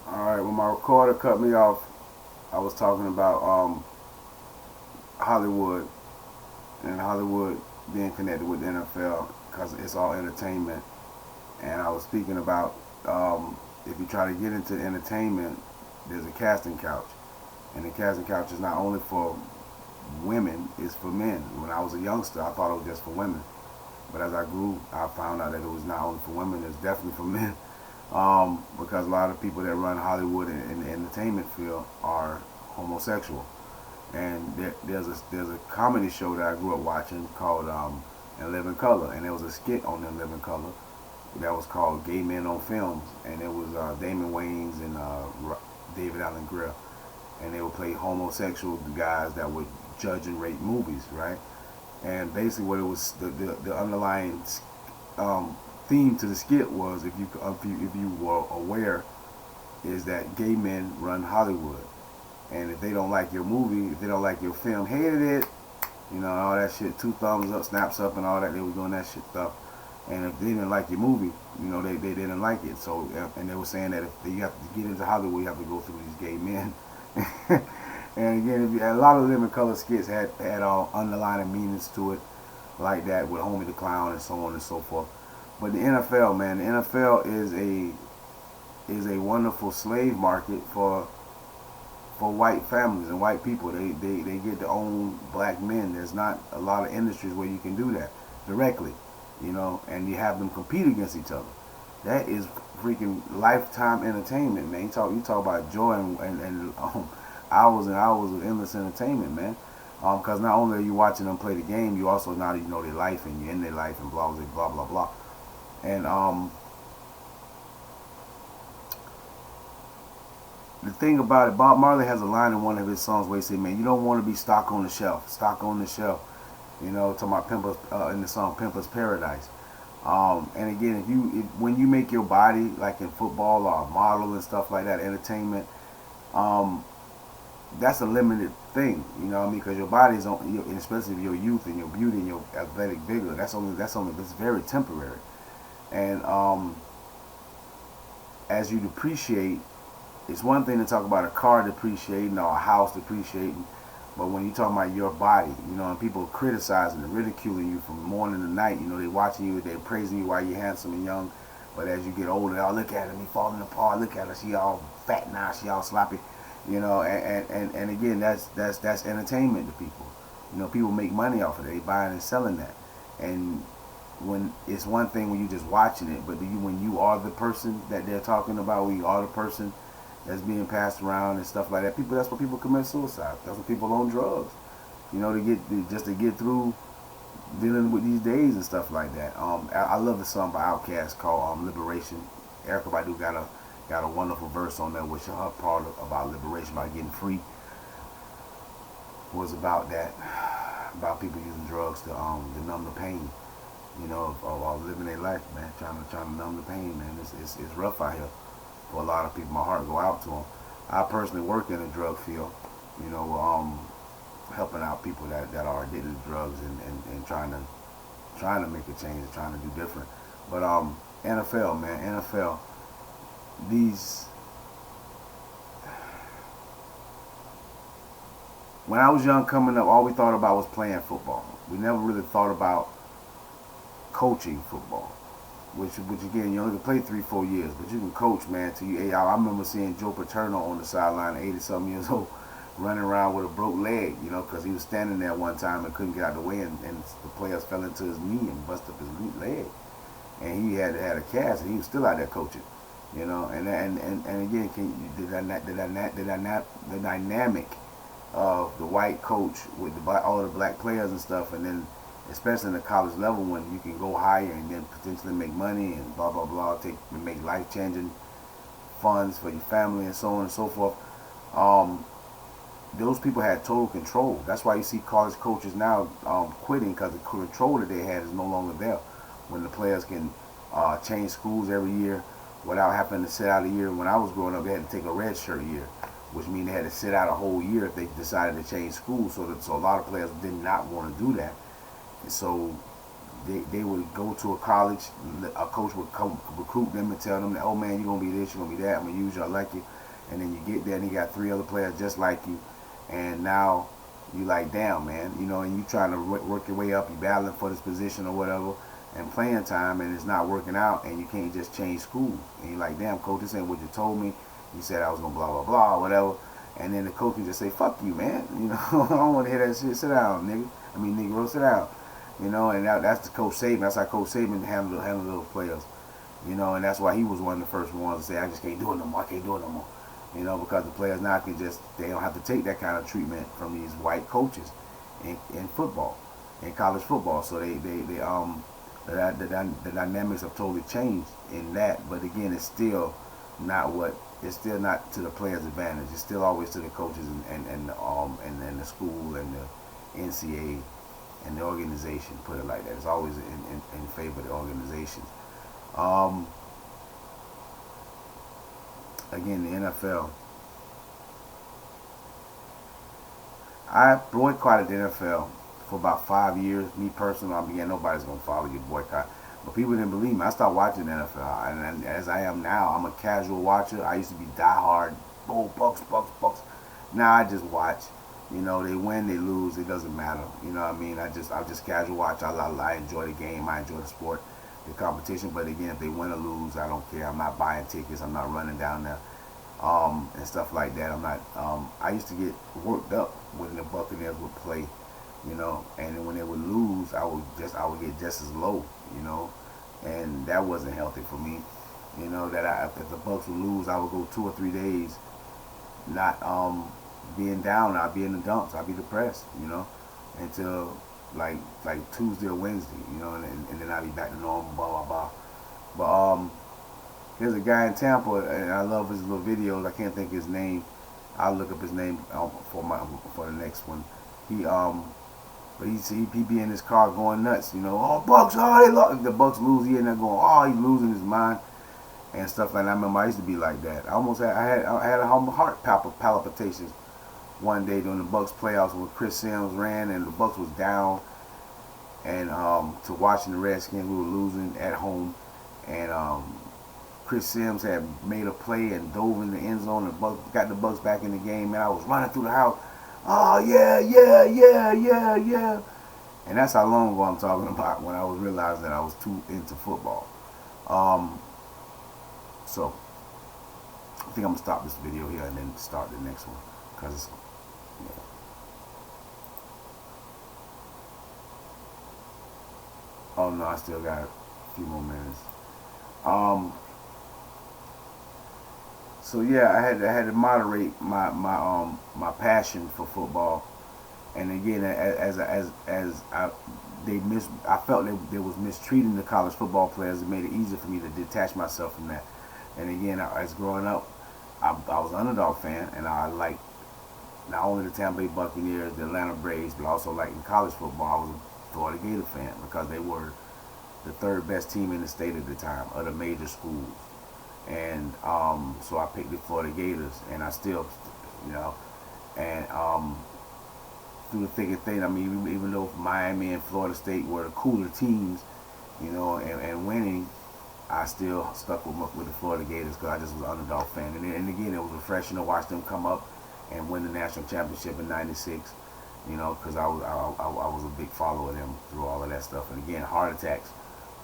Alright, when my recorder cut me off, I was talking about Hollywood and Hollywood being connected with the NFL because it's all entertainment. And I was speaking about if you try to get into entertainment, there's a casting couch. And the casting couch is not only for women, it's for men. When I was a youngster, I thought it was just for women. But as I grew, I found out that it was not only for women, it's definitely for men. Because a lot of people that run Hollywood and the entertainment field are homosexual. And there's a comedy show that I grew up watching called In Living Color, and there was a skit on In Living Color that was called Gay Men on Films, and it was Damon Wayans and David Allen Greer, and they would play homosexual guys that would judge and rate movies, right? And basically, what it was, the underlying theme to the skit was, if you were aware, is that gay men run Hollywood, and if they don't like your movie, if they don't like your film, hated it, all that shit, two thumbs up, snaps up, and all that, they were doing that shit stuff. And if they didn't like your movie, they didn't like it. So, and they were saying that if you have to get into Hollywood, you have to go through these gay men. And again, a lot of Living Color skits had underlying meanings to it, like that with Homie the Clown and so on and so forth. But the NFL, man, the NFL is a wonderful slave market for white families and white people. They get to own black men. There's not a lot of industries where you can do that directly, and you have them compete against each other. That is freaking lifetime entertainment, man. You talk about joy and hours and hours of endless entertainment, man. Because not only are you watching them play the game, you also now you know their life and you're in their life and blah blah blah blah blah. And the thing about it, Bob Marley has a line in one of his songs where he said, "Man, you don't want to be stock on the shelf, stock on the shelf." Talking about Pimpers in the song "Pimpers Paradise." And again, when you make your body like in football or model and stuff like that, entertainment, that's a limited thing. You know what I mean? Because your body is on, especially your youth and your beauty and your athletic vigor. That's very temporary. And as you depreciate, it's one thing to talk about a car depreciating or a house depreciating, but when you're talking about your body, and people criticizing and ridiculing you from morning to night, they watching you, they're praising you while you're handsome and young, but as you get older, oh, look at him, he falling apart, look at her, she all fat now, she all sloppy, and again, that's entertainment to people. People make money off of it, they buying and selling that, and when it's one thing when you just watching it, but when you are the person that they're talking about, when you are the person that's being passed around and stuff like that. That's what people commit suicide. That's what people on drugs. To get through dealing with these days and stuff like that. I love the song by Outkast called Liberation. Erykah Badu got a wonderful verse on there, which her part about liberation, about getting free, was about that, about people using drugs to numb the pain, of living their life, man, trying to numb the pain, man. It's rough out here. For a lot of people, my heart go out to them. I personally work in the drug field, helping out people that are addicted to drugs and trying to make a change and trying to do different. But NFL, man, NFL, when I was young coming up, all we thought about was playing football. We never really thought about coaching football. Which again, you only can play 3-4 years, but you can coach, man, till you 8 hours. I remember seeing Joe Paterno on the sideline, 80-something years old, running around with a broke leg, because he was standing there one time and couldn't get out of the way, and the players fell into his knee and busted up his leg, and he had a cast, and he was still out there coaching, and again, the dynamic of the white coach with all the black players and stuff, and then especially in the college level when you can go higher and then potentially make money and blah blah blah, make life changing funds for your family and so on and so forth. Those people had total control. That's why you see college coaches now quitting, because the control that they had is no longer there. When the players can change schools every year without having to sit out a year. When I was growing up, they had to take a red shirt year, which means they had to sit out a whole year if they decided to change schools. So a lot of players did not want to do that. So they would go to a college, a coach would come recruit them and tell them that, oh man, you're gonna be this, you're gonna be that, I'm gonna use you, I like you, and then you get there and you got 3 other players just like you, and now you like, damn man, you know, and you trying to work your way up, you battling for this position or whatever, and playing time, and it's not working out, and you can't just change school, and you're like, damn coach, this ain't what you told me, you said I was gonna blah blah blah, whatever, and then the coach can just say, fuck you man, you know, I don't want to hear that shit, sit down nigga, Negro, sit down. You know, and that's the Coach Saban. That's how Coach Saban handle those players. You know, and that's why he was one of the first ones to say, I just can't do it no more. I can't do it no more. You know, because the players now can just, they don't have to take that kind of treatment from these white coaches in football, in college football. So the dynamics have totally changed in that. But again, it's still not to the players' advantage. It's still always to the coaches and the school and the NCAA. And the organization, put it like that. It's always in favor of the organizations. Again, the NFL. I boycotted the NFL for about 5 years. Me personally, nobody's going to follow your boycott. But people didn't believe me. I stopped watching the NFL. And as I am now, I'm a casual watcher. I used to be diehard. Oh, Bucks. Now I just watch. You know, they win, they lose, it doesn't matter. You know what I mean? I just casual watch. I enjoy the game, I enjoy the sport, the competition. But again, if they win or lose, I don't care. I'm not buying tickets. I'm not running down there and stuff like that. I'm not. I used to get worked up when the Buccaneers would play, you know, and then when they would lose, I would get just as low, you know, and that wasn't healthy for me. You know, if the Bucks would lose, I would go 2 or 3 days not being down. I'd be in the dumps. I'd be depressed, you know, until like Tuesday or Wednesday, you know, and then I'd be back to normal, blah blah blah. But there's a guy in Tampa, and I love his little videos. I can't think of his name. I'll look up his name for the next one. But he be in his car going nuts, you know. Oh Bucks, oh they lost. The Bucks lose, he in there going, oh he's losing his mind and stuff like that. I remember I used to be like that. I had a heart palpitations one day during the Bucks playoffs when Chris Sims ran and the Bucks was down, and to watching the Redskins, who were losing at home, and Chris Sims had made a play and dove in the end zone and got the Bucks back in the game, and I was running through the house, oh yeah, and that's how long ago I'm talking about, when I was realizing that I was too into football. So I think I'm gonna stop this video here and then start the next one, because yeah. Oh no, I still got a few more minutes. So yeah, I had to moderate my passion for football, and again, I felt that they was mistreating the college football players. It made it easier for me to detach myself from that. And again, as growing up, I was an underdog fan, and I liked not only the Tampa Bay Buccaneers, the Atlanta Braves, but also like in college football, I was a Florida Gator fan because they were the 3rd best team in the state at the time of the major schools. And so I picked the Florida Gators, and I still, you know, and through the thick and thin, I mean, even though Miami and Florida State were the cooler teams, you know, and winning, I still stuck with the Florida Gators because I just was an underdog fan. And again, it was refreshing to watch them come up and win the national championship in '96, you know, because I was a big follower of them through all of that stuff. And again, heart attacks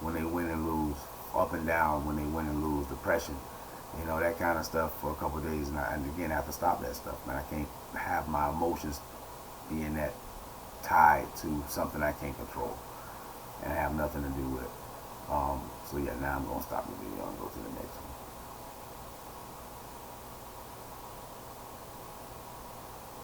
when they win and lose, up and down when they win and lose, depression, you know, that kind of stuff for a couple of days. And again, I have to stop that stuff, man. I can't have my emotions being that tied to something I can't control and have nothing to do with it. So yeah, now I'm going to stop the video and go to the next one.